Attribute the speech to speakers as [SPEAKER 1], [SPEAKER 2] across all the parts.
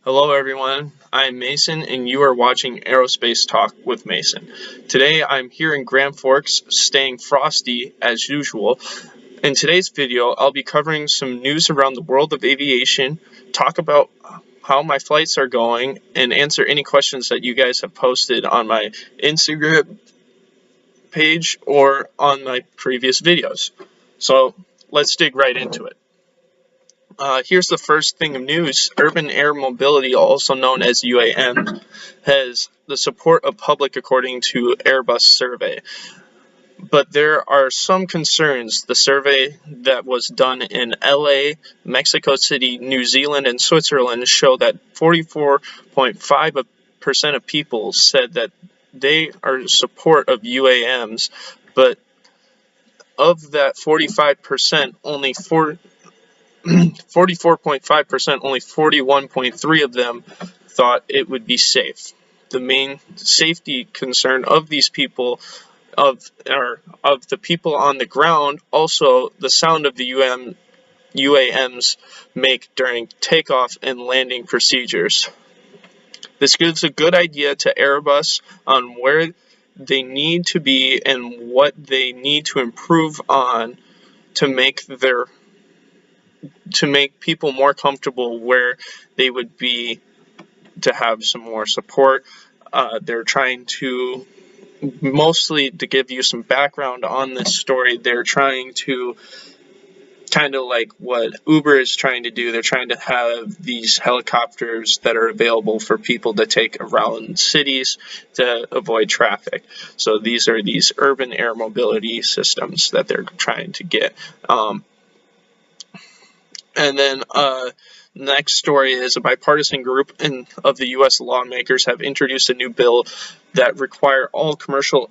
[SPEAKER 1] Hello everyone, I'm Mason and you are watching Aerospace Talk with Mason. Today I'm here in Grand Forks staying frosty as usual. In today's video I'll be covering some news around the world of aviation, talk about how my flights are going, and answer any questions that you guys have posted on my Instagram page or on my previous videos. So let's dig right into it. Here's the first thing of news. Urban Air Mobility, also known as UAM, has the support of public according to Airbus survey. But there are some concerns. The survey that was done in LA, Mexico City, New Zealand, and Switzerland show that 44.5% of people said that they are in support of UAMs, but of that 45%, only 44.5%, only 41.3% of them thought it would be safe. The main safety concern of these people, of the people on the ground, also the sound of the UAMs make during takeoff and landing procedures. This gives a good idea to Airbus on where they need to be and what they need to improve on to make people more comfortable where they would be, to have some more support. They're trying to, mostly to give you some background on this story, they're trying to, kind of like what Uber is trying to do, they're trying to have these helicopters that are available for people to take around cities to avoid traffic. So these are these urban air mobility systems that they're trying to get. And then next story is a bipartisan group of the U.S. lawmakers have introduced a new bill that require all commercial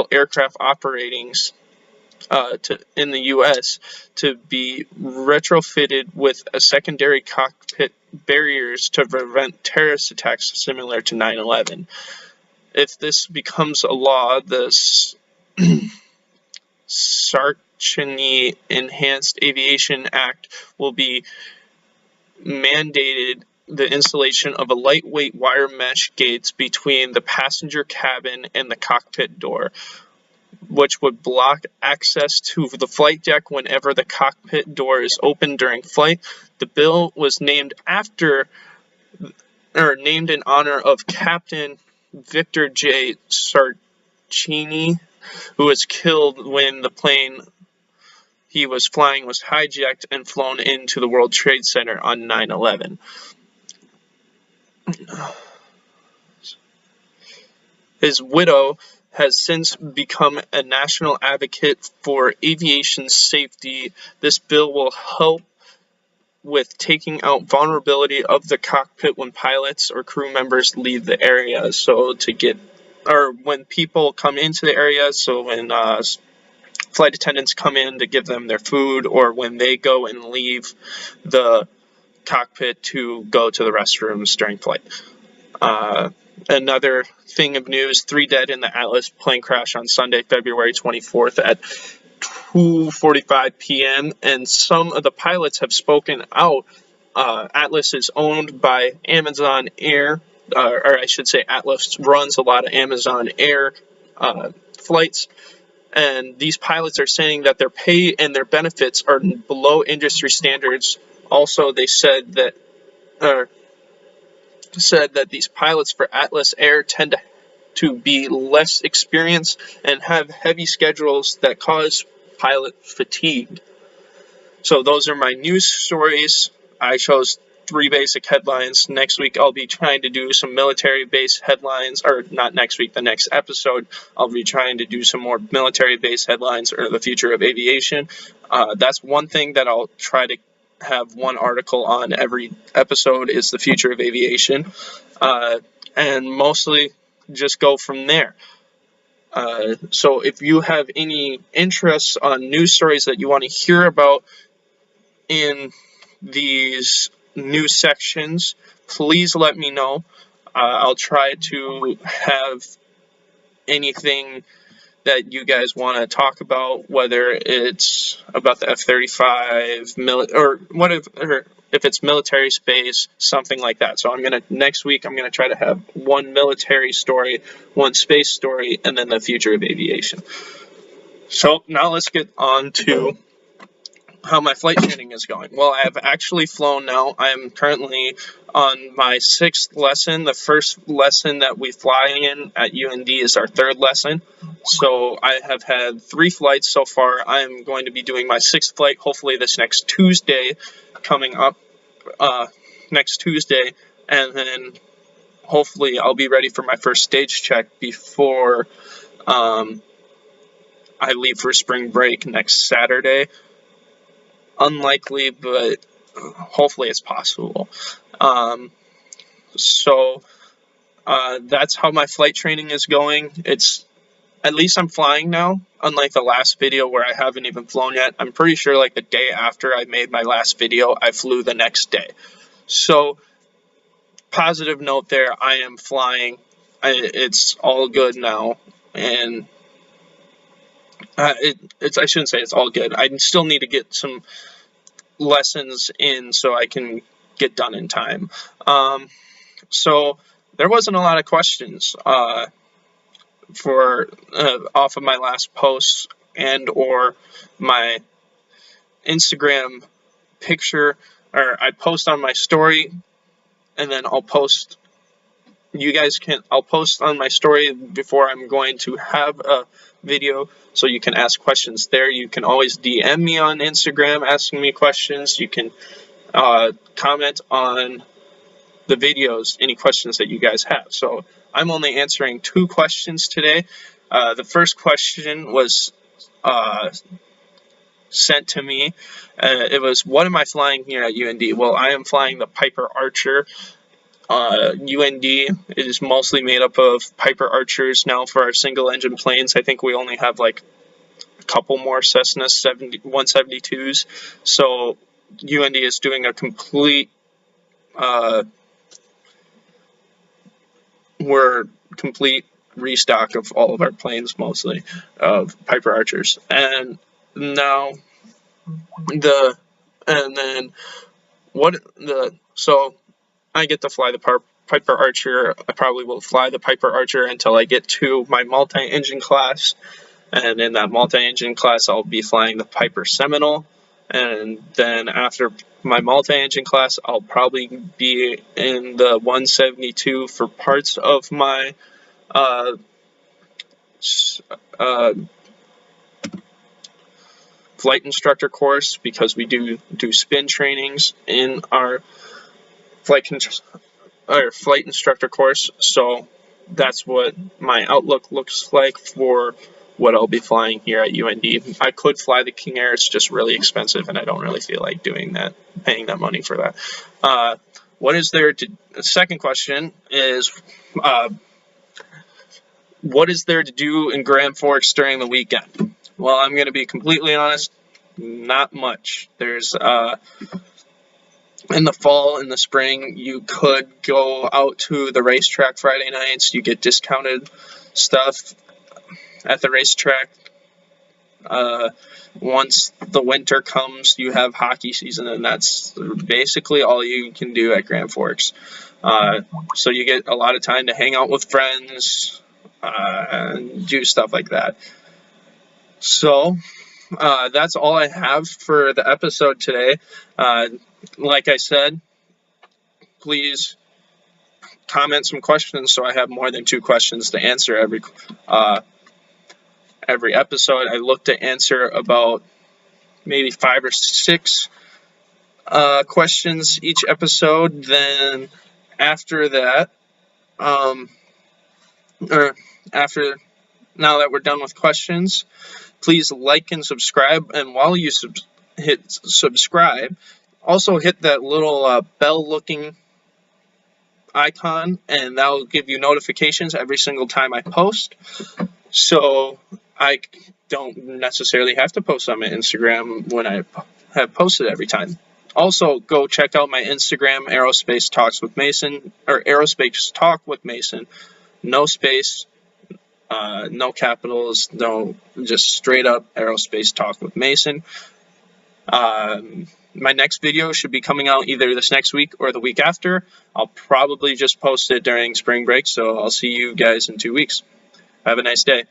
[SPEAKER 1] aircraft operatings in the U.S. to be retrofitted with a secondary cockpit barriers to prevent terrorist attacks similar to 9/11. If this becomes a law, the Sarcini Enhanced Aviation Act will be mandated the installation of a lightweight wire mesh gates between the passenger cabin and the cockpit door, which would block access to the flight deck whenever the cockpit door is open during flight. The bill was named in honor of Captain Victor J. Sarcini, who was killed when the plane he was flying was hijacked and flown into the World Trade Center on 9/11. His widow has since become a national advocate for aviation safety. This bill will help with taking out vulnerability of the cockpit when pilots or crew members leave the area. So when people come into the area, so when flight attendants come in to give them their food, or when they go and leave the cockpit to go to the restrooms during flight. Another thing of news, 3 dead in the Atlas plane crash on Sunday, February 24th at 2:45 p.m. and some of the pilots have spoken out. Atlas is owned by Amazon Air, or I should say Atlas runs a lot of Amazon Air flights. And these pilots are saying that their pay and their benefits are below industry standards. Also, they said that these pilots for Atlas Air tend to be less experienced and have heavy schedules that cause pilot fatigue. So those are my news stories. I chose 3 basic headlines. Next week I'll be trying to do some military-based headlines, or not next week, the next episode I'll be trying to do some more military-based headlines, or the future of aviation. That's one thing that I'll try to have one article on every episode, is the future of aviation, and mostly just go from there. So if you have any interests on news stories that you want to hear about in these news sections, please let me know. I'll try to have anything that you guys want to talk about, whether it's about the F-35, or if it's military space, something like that. So next week, I'm gonna try to have one military story, one space story, and then the future of aviation. So now let's get on to how my flight training is going. Well, I have actually flown now. I am currently on my 6th lesson. The first lesson that we fly in at UND is our 3rd lesson. So I have had 3 flights so far. I am going to be doing my 6th flight hopefully this next Tuesday, coming up next Tuesday, and then hopefully I'll be ready for my first stage check before I leave for spring break next Saturday. Unlikely, but hopefully it's possible. So that's how my flight training is going. At least I'm flying now, unlike the last video where I haven't even flown yet. I'm pretty sure like the day after I made my last video, I flew the next day. So positive note there, I am flying. It's all good now, and I shouldn't say it's all good. I still need to get some lessons in so I can get done in time. So there wasn't a lot of questions for off of my last posts and or my Instagram picture, or I post on my story, and then I'll post on my story before I'm going to have a video, so you can ask questions there. You can always DM me on Instagram asking me questions. You can comment on the videos, any questions that you guys have. So I'm only answering 2 questions today. The first question was sent to me. It was, what am I flying here at UND? Well, I am flying the Piper Archer. UND is mostly made up of Piper Archers now for our single engine planes. I think we only have like a couple more Cessna 172s. So UND is doing a complete restock of all of our planes, mostly of Piper Archers. And now so I get to fly the Piper Archer. I probably will fly the Piper Archer until I get to my multi-engine class, and in that multi-engine class I'll be flying the Piper Seminole, and then after my multi-engine class I'll probably be in the 172 for parts of my flight instructor course, because we do spin trainings in our flight instructor course. So that's what my outlook looks like for what I'll be flying here at UND. I could fly the King Air. It's just really expensive, and I don't really feel like doing that, paying that money for that. The second question is, what is there to do in Grand Forks during the weekend? Well, I'm going to be completely honest, not much. There's in the fall, in the spring, you could go out to the racetrack Friday nights. You get discounted stuff at the racetrack. Once the winter comes, you have hockey season, and that's basically all you can do at Grand Forks. So you get a lot of time to hang out with friends and do stuff like that. So that's all I have for the episode today. Like I said, please comment some questions so I have more than 2 questions to answer every episode. I look to answer about maybe 5 or 6 questions each episode. Then after that, now that we're done with questions, please like and subscribe. And while you hit subscribe, also hit that little bell-looking icon, and that will give you notifications every single time I post. So I don't necessarily have to post on my Instagram when I have posted every time. Also, go check out my Instagram, Aerospace Talks with Mason, or Aerospace Talk with Mason, no space, No capitals, no, just straight up aerospace talk with Mason. My next video should be coming out either this next week or the week after. I'll probably just post it during spring break, so I'll see you guys in 2 weeks. Have a nice day.